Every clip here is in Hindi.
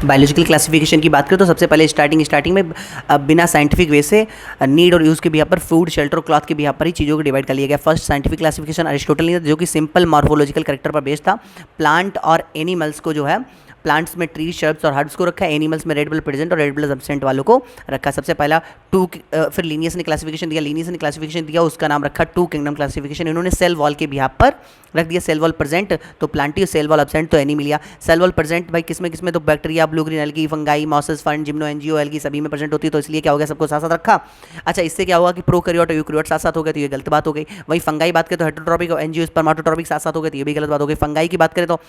बायोलॉजिकल क्लासिफिकेशन की बात करें तो सबसे पहले स्टार्टिंग में बिना साइंटिफिक वे से नीड और यूज़ के बिहाफ पर फूड, शेल्टर और क्लॉथ के बिहाफ पर ही चीज़ों को डिवाइड कर लिया गया। फर्स्ट साइंटिफिक क्लासिफिकेशन अरिस्टोटल ने, जो कि सिंपल मॉर्फोलॉजिकल कैरेक्टर पर बेस्ड था। प्लांट और एनिमल्स को जो है, प्लांट्स में ट्री, शर्ब्स और हर्ब्स को रखा है, एनिमल्स में रेड ब्लड प्रेजेंट और रेड ब्लड एब्सेंट वालों को रखा। सबसे पहला फिर लीनियस ने क्लासिफिकेशन दिया, उसका नाम रखा टू किंगडम क्लासिफिकेशन। इन्होंने सेल वॉल के बिहाफ पर रख दिया, सेल वॉल प्रेजेंट तो प्लांटी, सेल वॉल एब्सेंट तो एनीमिलिया। सेल वॉल प्रेजेंट भाई किसमें तो bacteria, blue green algae, fungi, mosses, fund, gymno, NGO algae सभी में प्रेजेंट होती है, तो इसलिए क्या हो गया, सबको साथ साथ रखा। अच्छा, इससे क्या हुआ कि प्रोकैरियोट और यूकैरियोट साथ साथ हो गए, तो ये गलत बात हो गई। वही फंगाई बात करें तो हेटेरोट्रॉपिक और एनजीओ स्पर्मेटोट्रॉपिक साथ साथ हो गए, तो ये भी गलत बात हो गई। फंगाई की बात करें तो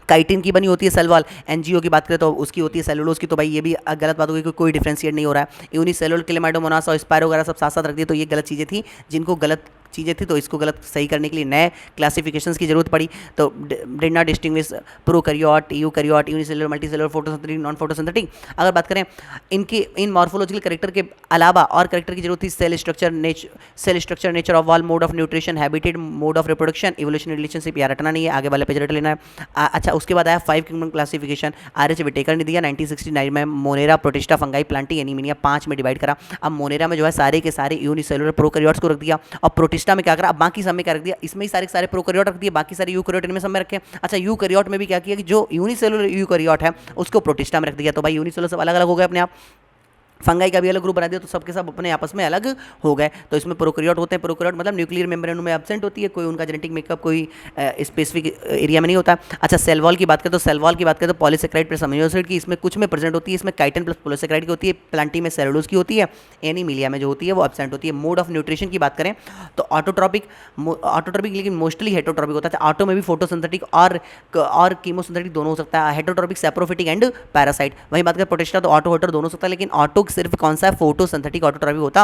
काइटिन की बनी होती है सेल वॉल, एनजीओ की बात करें तो उसकी होती है सेलुलोज की, तो भाई ये भी गलत बात होगी कि कोई डिफरेंशिएट नहीं हो रहा है। यूनिसेलुलर, क्लेमाइडोमोनास और स्पायरो वगैरह सब साथ साथ रख दिए, तो ये गलत चीज़ें थी, जिनको गलत चीज़ें थी, तो इसको गलत सही करने के लिए नए क्लासिफिकेशंस की जरूरत पड़ी। तो did not distinguish prokaryote, eukaryote, unicellular, multicellular, photosynthetic, non photosynthetic. अगर बात करें इनकी इन मॉर्फोलॉजिकल कैरेक्टर के अलावा और कैरेक्टर की जरूरत थी, cell structure, nature of wall, mode of nutrition, habitat, mode of reproduction, evolution relationship, यार रटना नहीं है, आगे वाले पेज रट लेना है। अच्छा, उसके बाद आया 5 किंगडम क्लासिफिकेशन, आर.एच. विटेकर ने दिया 1969 में। Monera, protista, fungi, Plantae, anaemia 5 में डिवाइड करा। अब मोनेरा में जो है सारे के सारे यूनिसेलुलर प्रोकैरियोट्स को रख दिया, और प्रोटिस्टा में क्या करा, अब बाकी सब में क्या रख दिया, इसमें ही सारे के सारे प्रोकैरियोट रख दिए, बाकी सारे यूकैरियोट इनमें सब में रखे। अच्छा, यूकैरियोट में भी क्या किया कि जो यूनिसेलुलर यूकैरियोट है उसको प्रोटिस्टा में रख दिया, तो भाई यूनिसेलुलर सब अलग अलग हो गए अपने आप। फंगाई का भी अलग ग्रुप बना दिया, तो सबके सब अपने आपस में अलग हो गए। तो इसमें प्रोकैरियोट होते हैं, प्रोकैरियोट मतलब न्यूक्लियर मेम्ब्रेन में एब्सेंट होती है, कोई उनका जेनेटिक मेकअप कोई स्पेसिफिक एरिया में नहीं होता। अच्छा, सेल वॉल की बात करें तो सेल वॉल की बात करें तो पॉलीसेकेराइड प्लस अमीनो एसिड की इसमें कुछ में प्रेजेंट होती है, इसमें काइटिन प्लस पॉलीसेकेराइड की होती है, प्लांटी में सेलुलोज की होती है, एनीमिलिया में जो होती है वो एब्सेंट होती है। मोड ऑफ न्यूट्रिशन की बात करें तो ऑटोट्रॉपिक लेकिन मोस्टली हेटरोट्रॉपिक होता है। ऑटो में भी फोटोसिंथेटिक और कीमोसिंथेटिक दोनों हो सकता है, हेटरोट्रॉपिक सैप्रोफिटिक एंड पैरासाइट। वहीं बात करें प्रोटिस्टा तो ऑटो हेटर दोनों हो सकता है, लेकिन ऑटो सिर्फ कौन सा है, फोटोसिंथेटिक ऑटोट्रॉपिक होता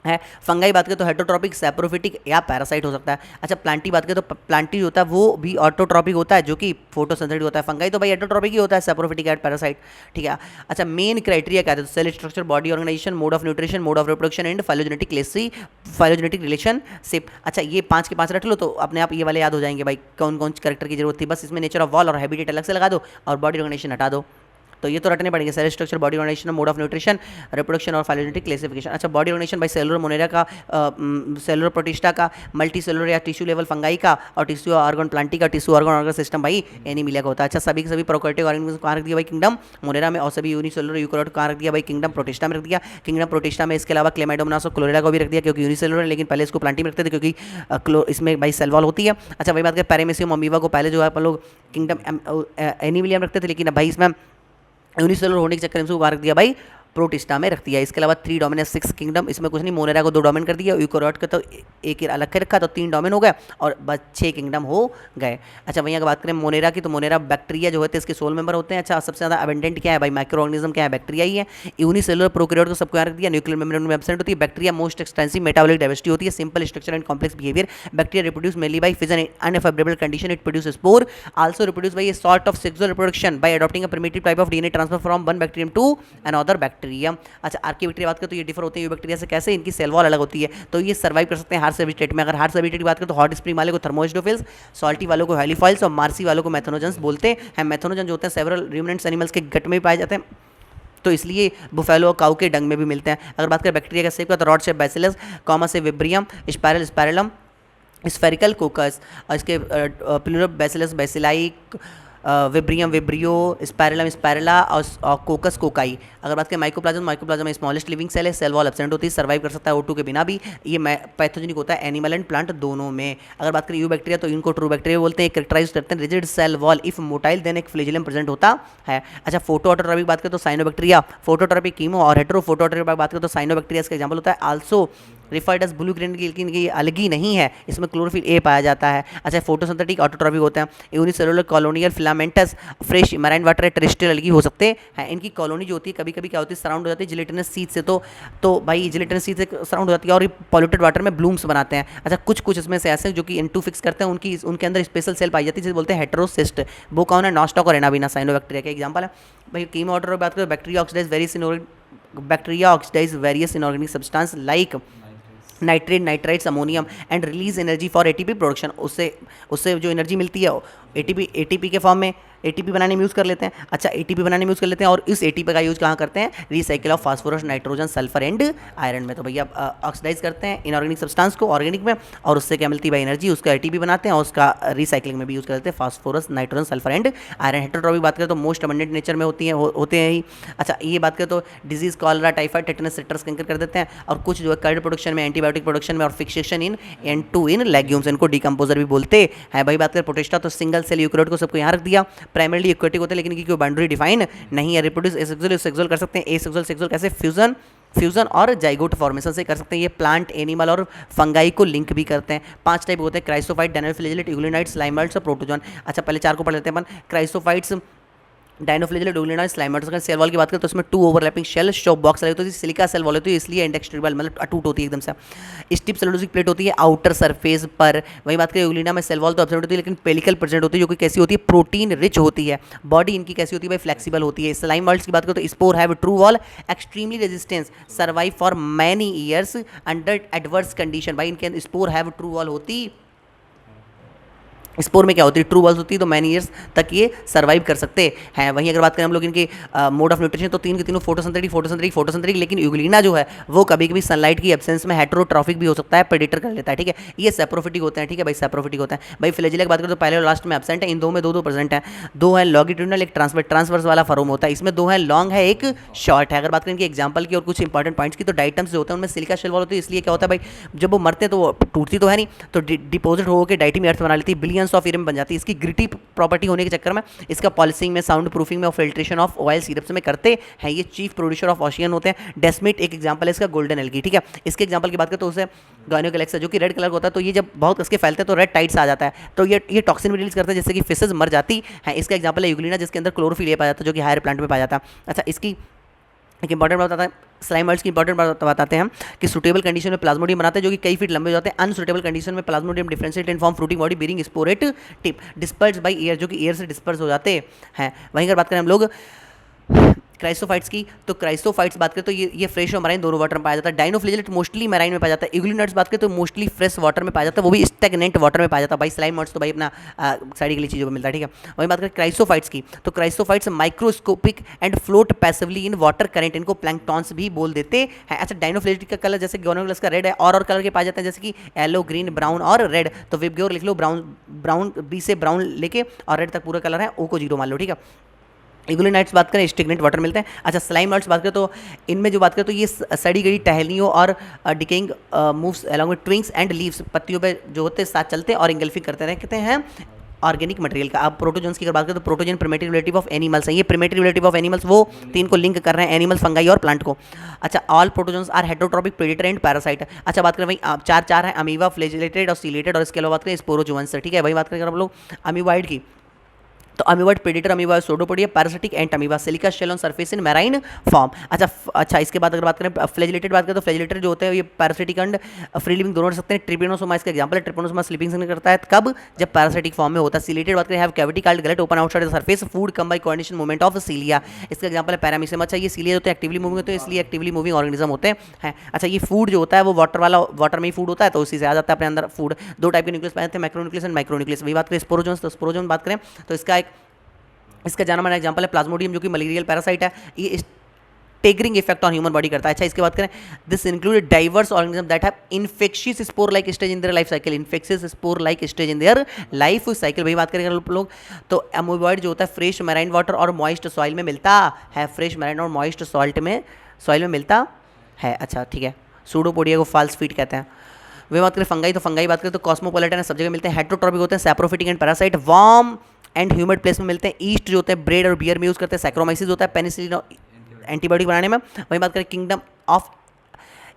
है। फंगाई बात करें तो हेटरोट्रॉपिक, सैप्रोफिटिक या पैरासाइट हो सकता है। अच्छा, प्लांटी बात करें तो प्लांटी जो होता है वो भी ऑटोट्रॉपिक होता है, जो कि फोटोसिंथेटिक होता है। फंगाई तो भाई हेटरोट्रॉपिक ही होता है, सैप्रोफिटिक एंड पैरासाइट, ठीक है। अच्छा, मेन क्राइटेरिया क्या है, cell structure, body organisation, mode of nutrition, mode of reproduction and phylogenetic relationship. अच्छा, ये 5 के 5 रख लो तो अपने आप ये वाले याद हो जाएंगे भाई, कौन कौन कैरेक्टर की जरूरत थी। बस इसमें नेचर ऑफ वॉल और हैबिटेट अलग से लगा दो और बॉडी ऑर्गेनाइजेशन हटा दो, तो ये तो रटने पड़ेंगे, cell structure, body organisation, mode of nutrition, reproduction और फाइलोजेनेटिक क्लासिफिकेशन। अच्छा, बॉडी ऑर्गेनाइजेशन भाई सेलुलर मोनेरा का, सेलुलर प्रोटिस्टा का, मल्टी सेलुलर या टिश्यू लेवल फंगाई का, और टिश्यू ऑर्गन प्लांटी का, टिश्यू ऑर्गन सिस्टम भाई एनीमिलिया का होता है। अच्छा, सभी के सभी प्रोकैरियोटिक ऑर्गेनिज्म कहाँ रख दिया भाई, किंगडम मोनेरा में, और सभी यूनिसेलुलर यूकैरियोट कहाँ रख दिया भाई, किंगडम प्रोटिस्टा में रख दिया। किंगडम प्रोटिस्टा में इसके अलावा क्लेमाइडोमोनास और क्लोरेला को भी रख दिया, क्योंकि यूनिसेलुलर है, लेकिन पहले इसको प्लांटी में रखते थे क्योंकि इसमें भाई सेल वॉल होती है। अच्छा, वही बात करें पैरामेसियम अमीबा को पहले जो है अपन लोग किंगडम एनीमिलिया में रखते थे, लेकिन अब भाई इसमें यूनिसेलुलर होने के चक्कर में उसको रख दिया भाई प्रोटिस्टा में रख दिया। इसके अलावा 3 डोमेन 6 किंगडम, इसमें कुछ नहीं, मोनेरा को 2 डोमेन कर दिया, यूकैरियोट का तो एक अलग कर रखा, तो 3 डोमेन हो गए और बस 6 किंगडम हो गए। अच्छा, वहीं अगर बात करें मोनेरा की तो मोनेरा बैक्टीरिया जो होते हैं इसके 16 मेंबर होते हैं। अच्छा, सबसे ज़्यादा अबेंडेंट क्या है भाई, माइक्रो ऑर्गेनिज्म क्या है, बैक्टीरिया ही है। यूनिसेलुलर प्रोकैरियोट को सबको यहाँ रख दिया, न्यूक्लियर मेम्ब्रेन में एब्सेंट होती है। Bacteria most extensive metabolic diversity होती है, simple structure and complex behaviour. Bacteria reproduce mainly by fission in unfavourable condition, it produce spore, also reproduce by a sort of sexual reproduction by adopting a primitive type of DNA transfer from one bacterium to another bacterium. अच्छा, आर्की बैक्टीरिया बात करें तो ये डिफर होते हैं बैक्टीरिया से, कैसे, इनकी सेल वॉल अलग होती है, तो ये सर्वाइव कर सकते हैं हार्श हैबिटेट में। अगर हार्श हैबिटेट की बात करें तो हॉट स्प्रिंग वाले को थर्मोइस्डोफिल्स, सॉल्टी वालों को हेलिफॉइल्स और मार्सी वालों को मैथनोजेंस बोलते हैं। मैथनोजन जो होते हैं सेवरल रूमिनेंट्स एनिमल्स के गट में भी पाए जाते हैं, तो इसलिए बुफेलो और काऊ के डंग में भी मिलते हैं। अगर बात करें बैक्टीरिया का शेप का तो रॉड शेप बैसिलस, कॉमा से विब्रियम, स्पायरल स्पायरलम, स्फेरिकल कोकस, और इसके plural bacillus bacilli, vibrium vibrio, spirillum spirilla और कोकस कोकाई। अगर बात करें माइकोप्लाज्म में स्मॉलेस्ट लिविंग सेल है, सेल वॉल एब्सेंट होती है, सर्वाइव कर सकता है O2 के बिना भी, ये पैथोजेनिक होता है एनिमल एंड प्लांट दोनों में। अगर बात करें यू बैक्टीरिया तो इनको ट्रू बैक्टीरिया बोलते हैं, कैरेक्टराइज करते हैं rigid cell wall, if motile then एक फ्लैजिलम प्रेजेंट होता है। अच्छा, फोटो ऑटोट्रॉपिक बात करें तो साइनोबैक्टीरिया, फोटोट्रॉपिक कीमो, और हेटेरो फोटोट्रॉपिक बात करें तो साइनोबैक्टीरिया इसका एग्जांपल होता है। Also referred as blue green, लेकिन ये अलग ही नहीं है, इसमें क्लोरोफिल ए पाया जाता है। अच्छा, फोटोसिंथेटिक ऑटोट्रॉपिक होते हैं। Unicellular colonial filamentous, fresh marine water terrestrial algae हो सकते हैं। इनकी कॉलोनी जो होती है कभी कभी क्या होती है, सराउंड हो जाती है जिलेटिनस सीड से, तो भाई जिलेटिनस सीड से सराउंड हो जाती है और ये पॉल्यूटेड वाटर में ब्लूम्स बनाते हैं। अच्छा, कुछ इसमें से ऐसे जो कि N2 फिक्स करते हैं, उनके अंदर स्पेशल सेल पाई जाती है जिसे बोलते हैं हेटेरोसिस्ट। वो कौन है, नॉस्टॉक और एनाबिना, साइनोबैक्टीरिया का एग्जाम्पल है। भाई कीमो ऑर्डर बात करें, bacteria oxidise various inorganic substance like nitrate, nitrites, ammonium and release energy for ATP production. उससे जो एनर्जी मिलती है एटीपी के फॉर्म में, एटीपी बनाने में यूज़ कर लेते हैं। अच्छा, एटीपी बनाने में यूज़ कर लेते हैं और इस एटीपी का यूज़ कहाँ करते हैं? Recycle of phosphorus, nitrogen, sulphur and iron में। तो भैया ऑक्सीडाइज करते हैं इनऑर्गेनिक सब्सटेंस को ऑर्गेनिक में, और उससे क्या मिलती है भाई? एनर्जी। उसका एटीपी बनाते हैं और उसका रिसाइकलिंग में भी यूज़ करते हैं, phosphorus, nitrogen, sulphur and iron. Heterotrophic बात करें तो मोस्ट अबंडेंट नेचर में होते हैं ही। अच्छा, ये बात करें तो disease, cholera, typhoid, tetanus, sectors canker कर देते हैं, और कुछ जो है कर्ड प्रोडक्शन में, एंटीबायोटिक प्रोडक्शन में, और फिक्सेशन इन N2 इन लेग्यूम्स, इनको डिकम्पोजर भी बोलते हैं भाई। बात करें प्रोटिस्टा तो सिंगल सेल यूकेरियोट को सबको यहाँ रख दिया, प्राइमरली यूकेरियोटिक होते हैं लेकिन इनकी कोई बाउंड्री डिफाइन नहीं है। रिप्रोड्यूस एसेक्सुअल सेक्सुअल कर सकते हैं, एसेक्सुअल सेक्सुअल कैसे? फ्यूजन और जाइगोट फॉर्मेशन से कर सकते हैं। ये प्लांट, एनिमल और फंगाई को लिंक भी करते हैं। 5 टाइप होते हैं, क्राइसोफाइट, डायनोफ्लैजेलेट, यूग्लिनाइट्स, स्लाइमर्ट्स और प्रोटोजोन। अच्छा, पहले 4 को पढ़ लेते हैं अपन। Chrysophytes, dinoflagellate, यूग्लिनाइट्स, स्लाइमर्ट्स। अगर सेल वॉल की बात करें तो उसमें 2 ओवरलैपिंग शेल शॉप बॉक्स लगे होते हैं, सिलिका सेल वॉल होती है, इसलिए इंडेक्स ट्रिबल मतलब अटूट होती है एकदम से। स्टिप सेलुलोजिक प्लेट होती है आउटर सरफेस पर। वही बात करें यूग्लिना में सेल वॉल तो एब्सेंट होती है लेकिन पेलिकल प्रेजेंट होती है, जो कि कैसी होती है? प्रोटीन रिच होती है। बॉडी इनकी कैसी होती है भाई? फ्लेक्सिबल होती है। स्लाइमर्ट्स की बात करें तो spore have true wall, extremely resistance, survive for many years under adverse condition. भाई इनके स्पोर हैव ट्रू वॉल होती, स्पोर में क्या होती है? ट्रू वॉल्स होती है, तो मैनी ईयर्स तक ये सर्वाइव कर सकते हैं। वहीं अगर बात करें हम लोग इनके मोड ऑफ न्यूट्रिशन तो तीन के तीनों फोटोसिंथेटिक, लेकिन यूग्लिना जो है वो कभी कभी सनलाइट की एब्सेंस में हेटेरोट्रॉफिक भी हो सकता है, प्रेडेटर कर लेता है, ठीक है। ये सैप्रोफिटिक होते हैं, ठीक है भाई, सैप्रोफिटिक होता है। भाई फ्लैजिला की बात करें तो पहले और लास्ट में एब्सेंट है, इन दो में दो प्रेजेंट है। 2 है लॉन्गिट्यूडिनल, एक ट्रांसवर्स वाला फॉर्म होता है, इसमें 2 है लॉन्ग है, एक शॉर्ट है। अगर बात करें इनके एग्जाम्पल की और कुछ इंपॉर्टेंट पॉइंट्स की तो डाइटम्स जो होते हैं उनमें सिलिका शेल वॉल होती है, इसलिए क्या होता है भाई? जब वो मरते हैं तो वो टूटती तो है नहीं, तो डिपोजिट होकर डाइटमी अर्थ बना लेती है, बिलियंस ऑफ ईयर में बन जाती है। इसकी ग्रिटी प्रॉपर्टी होने के चक्कर में इसका पॉलिशिंग में, साउंड प्रूफिंग में और फिल्ट्रेशन ऑफ ऑयल सिरप्स में करते हैं। ये चीफ प्रोड्यूसर ऑफ ओशियन होते हैं। डेस्मिट एक एग्जांपल है इसका, गोल्डन एल्गी, ठीक है। इसके एग्जांपल की बात करें तो उसे गायनोगैलेक्सा जो कि रेड कलर का होता है, तो ये जब बहुत इसके फैलते हैं तो रेड टाइड्स आ जाता है, तो ये टॉक्सिन भी रिलीज करते हैं जिससे कि फिशेज मर जाती है। इसका एग्जांपल है यूग्लिना जिसके अंदर क्लोरोफिल पाया जाता है जो कि हायर प्लांट में पाया जाता है। अच्छा, इसकी एक इंपॉर्टेंट बात बताते हैं, स्लाइमर्ट्स की इंपॉर्टेंट बात बताते हैं हम कि सूटेबल कंडीशन में प्लाज्मोडियम बनाते हैं जो कि कई फीट लंबे हो जाते हैं। अनसूटेबल कंडीशन में plasmodium differentiate in form fruiting body bearing spores at tip, disperse by air, जो कि एयर से डिस्पर्स हो जाते हैं। वहीं अगर बात करें हम लोग क्राइसोफाइट्स की, तो क्राइसोफाइट्स बात करें तो ये फ्रेश और मराइन दोनों वाटर में पाया जाता है। डायनोफ्लैजेलेट मोस्टली मराइन में पाया जाता है। यूग्लिनाइट्स बात करें तो मोस्टली फ्रेश वाटर में पाया जाता है, वो भी स्टैग्नेंट वाटर में पाया जाता है। भाई स्लाइमर्ट्स तो भाई अपना साइड के लिए चीज़ों को मिलता है, ठीक है। वहीं बात करें क्राइसोफाइट्स की, तो chrysophytes microscopic and float passively in water current, इनको प्लैंक्टॉन्स भी बोल देते हैं। अच्छा, डायनोफ्लैजेलेट का कलर जैसे गोनोग्लस का रेड है, और कलर के पाए जाते हैं जैसे कि येलो, ग्रीन, ब्राउन और रेड। तो विबग्योर लिख लो, ब्राउन बी से ब्राउन लेके और रेड तक पूरा कलर है, ओ को 0 मान लो, ठीक है। यूग्लिनाइट्स बात करें स्टिग्नेंट वाटर मिलते हैं। अच्छा, स्लाइमर्ट्स बात करें तो इनमें जो बात करें तो ये सड़ी गई टहनियों और decaying moves along with twigs and leaves, पत्तियों पे जो होते हैं साथ चलते हैं और इंगल्फिंग करते रहते हैं ऑर्गेनिक मटेरियल का। अब प्रोटोजन्स की अगर बात करें तो प्रोटोजन प्रिमेटिव रिलेटिव ऑफ एनिमल्स है। ये प्रिमेटिव रिलेटिव ऑफ एनिमल्स वो 3 को लिंक कर रहे हैं, एनिमल, फंगाई और प्लांट को। अच्छा, all protozoans are heterotrophic, predator and parasite. अच्छा, बात करें वही 4 है, अमीबा, फ्लैजिलेटेड और सीलेटेड, और इसके अलावा बात करें स्पोरोजोअन्स, ठीक है। वही बात करें हम लोग अमीबॉइड की, तो amoeboid predator amoeba, pseudopodia, parasitic Entamoeba, silica shell on surface in marine form. अच्छा, इसके बाद अगर बात करें फ्लैजिलेटेड बात करें तो फ्लैजिलेटेड जो होते हैं ये पैरासिटिक एंड फ्री लिविंग दोनों रह सकते हैं। ट्रिपेनोसोमा इसका एग्जांपल है, ट्रिपेनोसोमा स्लीपिंग करता है कब? जब पैरासिटिक फॉर्म में होता है। सिलेटेड बात करें have cavity called gullet open outside the surface, food come by coordination movement of cilia, इसका एग्जांपल है पैरामीशियम। अच्छा, ये सिलिया होते हैं एक्टिवली मूविंग होते हैं, इसलिए एक्टिवली मूविंग ऑर्गेनिज्म होते हैं। अच्छा, ये फूड जो होता है वो वाटर में ही फूड होता है, तो उसी से आ जाता है अपने अंदर फूड। 2 टाइप के न्यूक्लियस पाए जाते हैं, मैक्रोन्यूक्लियस एंड माइक्रोन्यूक्लियस। वही बात करें स्पोरोजोन्स, तो स्पोरोजोन बात करें तो इसका जाना माना एग्जांपल है प्लाज्मोडियम जो कि मलेरियल पैरासाइट है, ये टेगरिंग इफेक्ट ऑन ह्यूमन बॉडी करता है। अच्छा, इसके बात करें this include diverse organism that have infectious spore like stage in their life cycle, infectious spore like stage in their life cycle. वही बात करेंगे लोग तो अमीबॉइड जो होता है फ्रेश मैराइन वाटर और मॉइस्ट सॉइल में मिलता है, फ्रेश मैराइन और मॉइस्ट सॉइल में मिलता है। अच्छा, ठीक है। सूडोपोडिया को फॉल्स फीट कहते हैं। वे बात करें फंगाई, तो फंगाई बात करें तो कॉस्मोपोलिटन है, सब जगह मिलते हैं। हेटेरोट्रॉपिक होते हैं, saprophytic and parasite, warm and humid place में मिलते हैं। ईस्ट जो होते हैं ब्रेड और बियर में यूज़ करते हैं। सैक्रोमाइसिस होता है पेनिसिलिन एंटीबायोटिक बनाने में। वही बात करें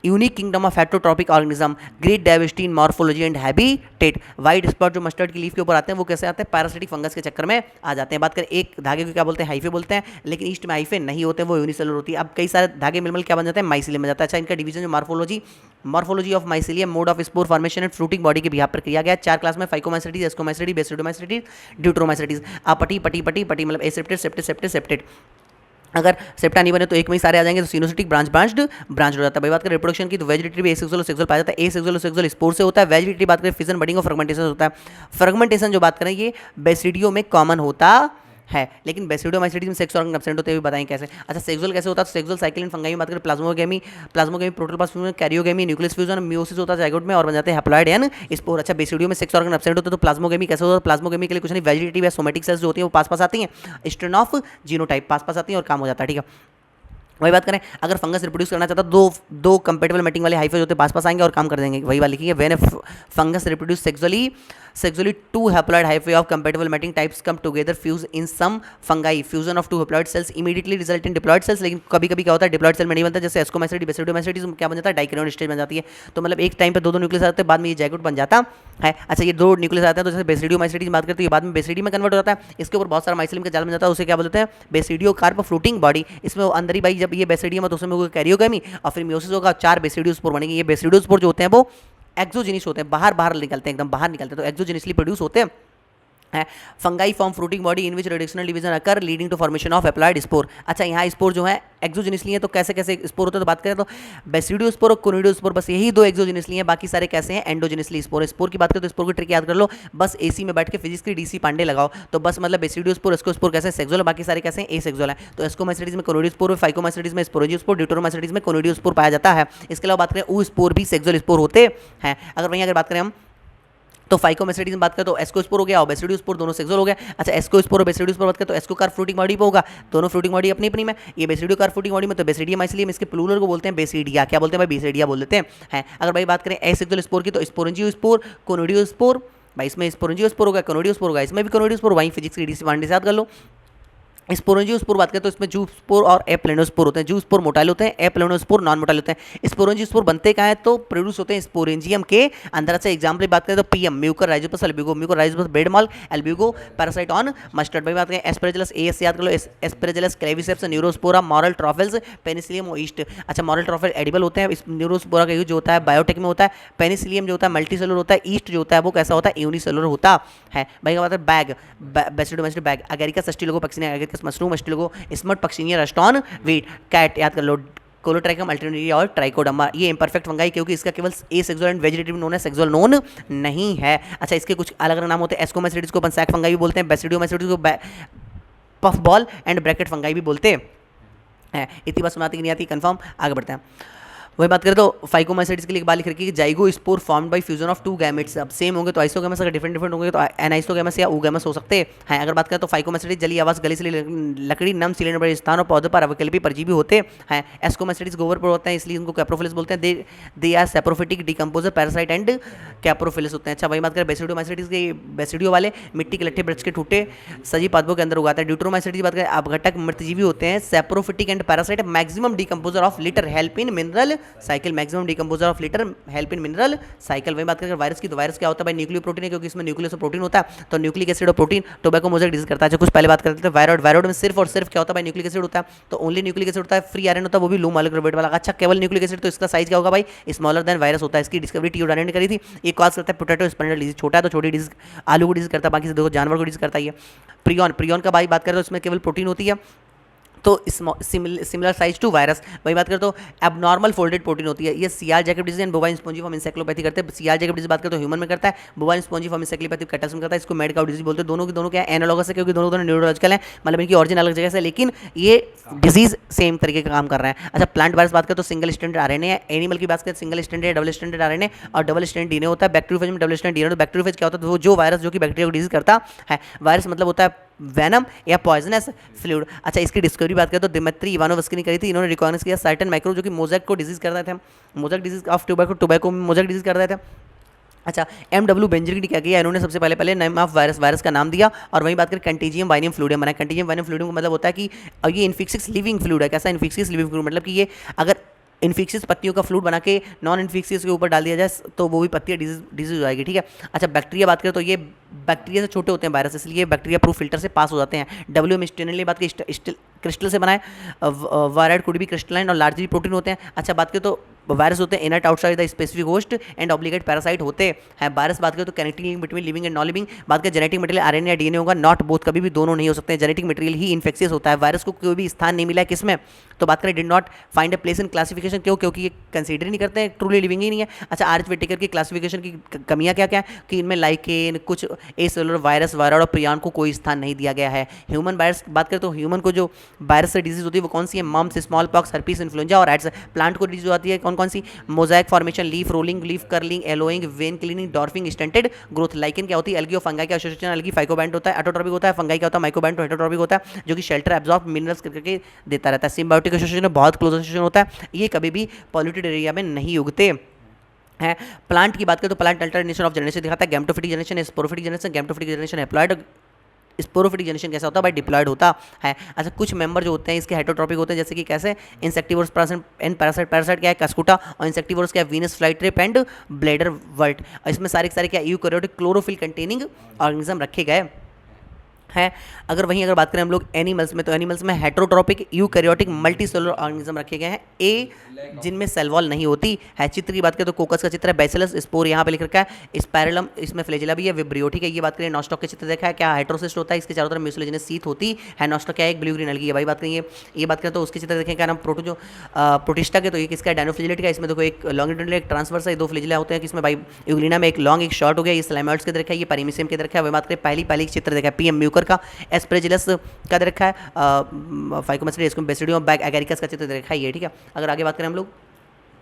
unique kingdom of heterotrophic organism, great diversity in morphology and habitat. White spot जो मस्टर्ड की लीफ के ऊपर आते हैं वो कैसे आते हैं? पैरासिटिक फंगस के चक्कर में आ जाते हैं। बात करें एक धागे को क्या बोलते हैं? हाइफे बोलते हैं, लेकिन ईस्ट में हाइफे नहीं होते, वो यूनिसेलुलर होती है। अब कई सारे धागे मिलमल क्या बन जाते हैं? माइसिलियम बन जाता है। अच्छा, इनका डिवीजन जो morphology of mycelium, mode of spore formation and fruiting body के बिहाफ पर किया गया। 4 क्लास में फाइकोमाइसिटीज, एस्कोमाइसिटीज, बेसिडोमाइसिटीज, ड्यूट्रोमाइसिटीज। पटी मतलब एसेप्टेड, सेप्टेड। अगर सेप्टा नहीं बने तो एक में ही सारे आ जाएंगे, तो सिनोसिटिक ब्रांच हो जाता है। भाई बात करें रिप्रोडक्शन की, तो वेजिटेटिव में एसेक्सुअल और सेक्सुअल पाया जाता है। एसेक्सुअल स्पोर से होता है। वेजिटेटिव बात करें फिजन, बडिंग और फ्रेगमेंटेशन होता है। फ्रेगमेंटेशन जो बात करें ये बेसिडियो में कॉमन होता है, लेकिन बेसिडोमाइसिटीज में सेक्स ऑर्गन एब्सेंट होते हैं, बताएं कैसे। अच्छा सेक्सुअल कैसे होता है, सेक्सुअल साइकिल इन फंगाई में बात करें, plasmogamy protoplast fusion, karyogamy, nucleus fusion, meiosis होता है जाइगोट में और बन जाते हैं हैप्लॉइड एंड स्पोर। अच्छा बेसिडियो में सेक्स ऑर्गन एब्सेंट होते हैं तो प्लाज्मोगेमी कैसे होता है, प्लाज्मोगेमी के लिए कुछ नहीं, वेजिटेटिव या सोमेटिक सेल्स जो होती है वो पास पास आती हैं, स्ट्रेन ऑफ जीनोटाइप पास पास आती हैं और काम हो जाता है, ठीक है। वही बात करें, अगर फंगस रिप्रोड्यूस करना चाहता है दो कंपेटेबल मैटिंग वाले हाइफे होते हैं पास पास आएंगे और काम कर देंगे, वही बात लिखी है, when fungus reproduce sexually two haploid hyphae of compatible mating types come together fuse in some fungi, fusion of two haploid cells immediately result in diploid cells, लेकिन कभी कभी क्या होता है डिप्लॉइड सेल में नहीं बनता, जैसे एस्कोमाइसिटी बेसिडोमाइसिटीज क्या बन जाता है, डाइकैरियोन स्टेज बन जाती है, तो मतलब एक टाइम पे दो न्यूक्लियस आते हैं बाद में ये जाइगोट बन जाता है। अच्छा ये दो न्यूक्लियस आते हैं तो जैसे बेसिडियोमाइसिटी की बात करते हैं, ये बाद में बेसिडी में कन्वर्ट हो जाता है, इसके ऊपर बहुत सारा माइसिलियम का जाल बन जाता है, उसे क्या बोलते हैं बेसिडियो कार्प फ्लोटिंग बॉडी, इसमें अंदर ही भाई जब ये बेसिडियम है तो उसमें कैरियोगेमी और फिर मियोसिस होगा, 4 बेसिडियोस्पोर बनेंगे, ये बेसिडियोस्पोर जो होते हैं वो एक्सोजेनिस होते हैं, बाहर निकलते हैं, एकदम बाहर निकलते हैं, तो एक्सोजेनिसली प्रोड्यूस होते हैं। Fungi form fruiting body in which reductional division occur leading to formation of haploid spore. अच्छा यहाँ स्पोर जो है एक्सोजेनिसली है, तो कैसे कैसे स्पोर होते हैं तो बात करें तो बेसिडियोस्पोर और कोनिडियोस्पोर बस यही दो एक्सोजेनिसली हैं, बाकी सारे कैसे हैं एंडोजेनिसली स्पोर। स्पोर की बात करें तो स्पोर की ट्रिक याद कर लो, बस एसी में बैठ के फिजिक्स की डीसी पांडे लगाओ, तो बस मतलब बेसिडियोस्पोर एस्कोस्पोर कैसे सेक्सुअल है, बाकी सारे कैसे हैं एसेक्सुअल है, तो एस्कोमाइसिटीज में कोनिडियोस्पोर, फाइकोमाइसिटीज में स्पोरेजियोस्पोर, ड्यूटेरोमाइसिटीज में कोनिडियोस्पोर पाया जाता है। इसके अलावा बात करें ऊ स्पोर भी सेक्सुअल स्पोर होते हैं। अगर बात करें हम तो फाइकोमेसिटीज में बात करें तो एस्कोस्पोर हो गया और बेसिडियोस्पोर दोनों सेक्सुअल हो गया। अच्छा एस्कोस्पोर और बेसिडियोस्पोर बात करें तो एस्को कार फ्रूटिंग बॉडी पे होगा, दोनों फ्रूटिंग बॉडी अपनी अपनी में, ये बेसिडियो कार फ्रूटिंग बॉडी में तो बेसिडियम इसलिए इसके प्लूरल को बोलते हैं बेसिडिया, क्या बोलते हैं भाई बेसिडिया बोल देते हैं। अगर भाई बात करें एसेक्सुअल स्पोर की तो स्पोरेंजियोस्पोर, कोनिडियोस्पोर, भाई इसमें स्पोरेंजियोस्पोर होगा, कोनिडियोस्पोर होगा, इसमें भी कोनिडियोस्पोर, वहीं फिजिक्स की डीसी पांडे से याद कर लो। स्पोरेंजियोस्पोर बात करें तो इसमें जूस्पोर और एप्लेनोस्पोर होते हैं, जूस्पोर मोटाइल होते हैं, एप्लेनोस्पोर नॉन मोटाइल होते हैं। स्पोरेंजियोस्पोर बनते कहाँ हैं तो प्रोड्यूस होते हैं स्पोरेंजियम के अंदर। अच्छा एग्जाम्पल बात करें तो PM Mucor Rhizopus Albugo, Mucor Rhizopus bread mould Albugo parasite on mustard. भाई बात करें एस्पेरेजिलस एएस याद कर लो, Aspergillus Claviceps Neurospora morel truffles Penicillium yeast. अच्छा मॉरल ट्रॉफिल एडिबल होते हैं, इस न्यूरोस्पोरा का यूज जो होता है बायोटेक में होता है। पेनिसिलियम जो होता है मल्टीसेलुलर होता है, ईस्ट जो होता है वो कैसा होता है यूनिसेलुलर होता है। भाई बात है बैग बेसिडोमेस्टिक बैग, Agaricus Ustilago Puccinia, Agaricus mushroom Ustilago, smut Puccinia rust on wheat, कैट याद कर लो, कोलोट्राइकम अल्टरनेरिया और ट्राइकोडर्मा। ये इम्परफेक्ट फंगाई क्योंकि इसका केवल asexual and vegetative known है, सेक्सुअल नोन नहीं है। अच्छा इसके कुछ अलग अलग नाम होते हैं, एस्कोमाइसिटीज को बंसैक फंगाई भी बोलते हैं, बेसिडियोमाइसिटीज को puff ball and bracket fungi भी बोलते हैं। इतनी बात सुनाती कि नहीं आती कंफर्म, आगे बढ़ते हैं। वही बात करें तो फाइकोमाइसिटीज के लिए एक बात लिख रखी है कि zygospore formed by fusion of two gametes. अब सेम होंगे तो आइसोगैमस, अगर डिफरेंट डिफरेंट होंगे तो एनाइसोगैमस या ऊगैमस हो सकते हैं। अगर बात करें तो फाइकोमाइसिटीज जली आवास गली से लकड़ी नम सिलेंडर बड़े स्थान और पौधों पर अवकल्पी परजीवी होते हैं। एस्कोमाइसिटीज गोबर पर होते हैं इसलिए उनको कैप्रोफिलिस बोलते हैं, they are saprophytic decomposer parasite and coprophilous होते हैं। अच्छा वही बात करें बेसिडियोमाइसिटीज के, बेसिडियो वाले मिट्टी के लट्ठे वृक्ष के टूटे सजीव पादपों के अंदर उगाते हैं। ड्यूटेरोमाइसिटीज बात करें अपघटक मृतजीवी होते हैं, saprophytic and parasite, maximum decomposer of litre help in mineral cycle, maximum decomposer of litre help in mineral cycle. वही बात करें वायरस की तो वायरस क्या होता है भाई न्यूक्लियो प्रोटीन है, क्योंकि इसमें न्यूक्लियस और प्रोटीन होता है, तो न्यूक्लिक एसिड और प्रोटीन टोबैको मोजाइक डिजीज करता है। कुछ पहले बात करते थे वायरॉइड, वायरॉइड में सिर्फ और सिर्फ क्या होता है भाई न्यूक्लिक एसिड होता है, तो ओनली न्यूक्लिक एसिड होता है, फ्री आयरन होता है वो भी लो मॉलिक्यूलर वेट वाला। अच्छा केवल न्यूक्लिक एसिड, तो इसका साइज क्या होगा भाई स्मॉलर देन वायरस होता है। इसकी डिस्कवरी टीओडायन ने करी थी। ये कॉज करता है पोटैटो स्पेंडल डिजीज, छोटा है तो छोटी डिजीज, आलू को डिजीज करता है, बाकी से देखो जानवर को डिजीज करता है। प्रियॉन का भाई बात करें तो इसमें केवल प्रोटीन होती है, तो सिमिलर साइज टू वायरस। वही बात करें तो एबनॉर्मल फोल्डेड प्रोटीन होती है। ये CR Jacob disease and bovine spongiform encephalopathy करते हैं। सीआर जैकब डिजीज बात करें तो ह्यूमन में करता है, बोवाइन स्पॉन्जिफॉर्म इंसेक्लोपैथी कैटल्स में करता है। इसको मैड काउ डिजीज बोलते हैं। दोनों की दोनों क्या है एनालॉगस है, क्योंकि दोनों दोनों न्यूरोलॉजिकल है, मतलब इनकी ऑरिजिन अलग जगह से, लेकिन ये डिजीज सेम तरीके का काम कर रहा है। अच्छा प्लांट वायरस बात करें तो सिंगल स्टैंडर्ड आरएनए है। एनिमल की बात करें single standard double standard RNA और डबल स्टैंडर्ड डीएनए होता है। बैक्टीरियोफेज में डबल स्टैंडर्ड डीएनए। तो बैक्टीरियोफेज क्या होता है, वो जो वायरस जो कि बैक्टीरिया को डिजीज करता है। वायरस मतलब होता है वेनम या पॉइजनस फ्लूइड। अच्छा इसकी डिस्कवरी बात करें तो दिमित्री इवानोव्स्की ने करी थी। इन्होंने रिकॉग्नाइज किया सर्टेन माइक्रो जो कि मोज़ेक को डिजीज कर रहे थे, मोज़ेक डिजीज ऑफ टोबैको में मोज़ेक डिजीज कर रहे थे। अच्छा MW बेंजर की क्या किया इन्होंने, सबसे पहले नेम ऑफ वायरस का नाम दिया, और वहीं बात करें कंटेजियम वाइनियम फ्लूइडियम बनाया। कंटेजियम वाइनियम फ्लूइडियम का मतलब होता है कि ये इन्फेक्शियस लिविंग फ्लूइड है। कैसा इन्फेक्शियस लिविंग फ्लूइड, मतलब कि ये अगर इन्फेक्शियस पत्तियों का फ्लूइड बना के नॉन इन्फेक्शियस के ऊपर डाल दिया जाए तो वो भी पत्तियाँ डिजीज हो जाएगी, ठीक है। अच्छा बैक्टीरिया बात करें तो ये बैक्टीरिया से छोटे होते हैं वायरस, इसलिए बैक्टीरिया प्रूफ फिल्टर से पास हो जाते हैं। WM स्टेनली बात की क्रिस्टल से बनाए, वायराइड कुड भी क्रिस्टलाइन और लार्जली प्रोटीन होते हैं। अच्छा बात करें तो वायरस होते हैं inert outside the specific host and obligate parasite होते हैं। वायरस बात करें तो connecting link between living and non living, बात करें जेनेटिक मटेरियल आरएनए या डीएनए होगा, नॉट बोथ, कभी भी दोनों नहीं हो सकते हैं। जेनेटिक मटेरियल ही इन्फेक्शियस होता है, वायरस को कोई भी स्थान नहीं मिला है किसमें, तो बात करें did not find a place in classification, क्यों, क्योंकि ये कंसीडर नहीं करते हैं, ट्रूली लिविंग ही नहीं है। अच्छा, आर्च विटेकर की क्लासिफिकेशन की कमियां क्या क्या है कि इनमें लाइकेन, कुछ एसेलुलर वायरस, वायरॉइड और प्रियान को कोई स्थान नहीं दिया गया है। ह्यूमन वायरस बात करें तो ह्यूमन को जो वायरस से डिजीज होती है वो कौन सी है, mumps, small pox, herpes, influenza और एड्स। प्लांट को डिजीज आती है कौन कौन सी, mosaic formation, leaf rolling, leaf curling, yellowing, vein clearing, dwarfing, stunted growth. Lichen क्या होती है, एल्गी और फंगाई का एसोसिएशन, एल्गी फाइकोबैंट होता है, ऑटोट्रॉपिक होता है, फंगाई क्या होता है, माइकोबैंट हेटरोट्रॉपिक होता है, जो कि शेल्टर एब्जॉर्ब मिनरल्स करके देता रहता है। सिम्बायोटिक एसोसिएशन बहुत क्लोज एसोसिएशन होता है, ये कभी भी पॉल्यूटेड एरिया में नहीं उगते है। प्लांट की बात करें तो प्लांट अल्टरनेशन ऑफ जनरेशन दिखाता है, gametophytic generation, sporophytic generation, gametophytic generation haploid, sporophytic generation कैसा होता है, भाई डिप्लॉयड होता है। अच्छा, कुछ मेंबर जो होते हैं इसके हेटरोट्रॉपिक होते हैं, जैसे कि कैसे इंसेक्टिवोर्स एंड पैरासाइट, पैरासाइट क्या है, कस्कुटा, और इंसेक्टिवोर्स क्या है, वीनस फ्लाइट्रिप एंड ब्लेडर वर्ट। इसमें सारे के सारे क्या यूकैरियोटिक क्लोरोफिल कंटेनिंग ऑर्गेनिज्म रखे गए है। अगर बात करें हम लोग एनिमल्स में, तो एनिमल्स में हेटरोट्रॉपिक यूकैरियोटिक मल्टीसेलुलर ऑर्गेनिज्म रखे गए हैं, ए जिनमें सेल वॉल नहीं होती है। चित्र की बात करें तो कोकस का चित्र है, बैसिलस स्पोर यहाँ पे लिख रखा है, स्पायरलम इसमें फ्लैजिला भी है, विब्रियो, ठीक है। ये बात करें नॉस्टॉक के चित्र देखा है, क्या हेट्रोसिस्ट होता है, इसके चारों तरफ म्यूसिलेजिनस सीथ होती है। नॉस्टॉक क्या है, एक ब्लू ग्रीन अलगी है। भाई बात करेंगे ये बात करें तो उसके चित्र देखें, क्या नाम प्रोटिस्टा के, तो ये किसका डायनोफ्लैजिलेट का, इसमें देखो एक लॉन्गिट्यूडिनल एक ट्रांसवर्स है, दो फ्लैजिला होते हैं, किसमें भाई यूग्लिना में एक लॉन्ग एक शॉर्ट हो गया, ये स्लाइमोइड्स के देखा है, ये पैरीमीशियम के देखा है। वही बात करें पहली चित्र देखा है पीएम म्यूकर का, एस्पेजिलस का दे रखा है, फाइकोमेस्ट्री बेसिडियम बैक एगेरिकस का चित्र दे रखा है ये, ठीक है। अगर आगे बात करें हम लोग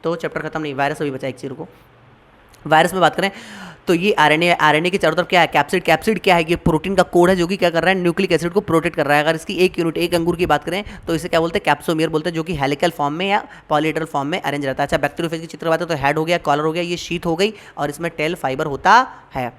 तो चैप्टर खत्म नहीं, वायरस अभी बचा एक चीज़ को। वायरस में बात करें तो ये आरएनए के चारों तरफ क्या है, कैप्सिड। कैप्सिड क्या है, ये प्रोटीन का कोड है जो कि क्या कर रहा है, न्यूक्लिक एसिड को प्रोटेक्ट कर रहा है। अगर इसकी एक यूनिट, एक अंगूर की बात करें तो इसे क्या बोलते हैं, कैप्सोमियर बोलते हैं, जो कि हेलिकल फॉर्म में या पॉलीहेड्रल फॉर्म में अरेंज रहता है। अच्छा, बैक्टीरियोफेज की चित्र बात है तो हेड हो गया, कॉलर हो गया, ये शीथ हो गई और इसमें टेल फाइबर होता है।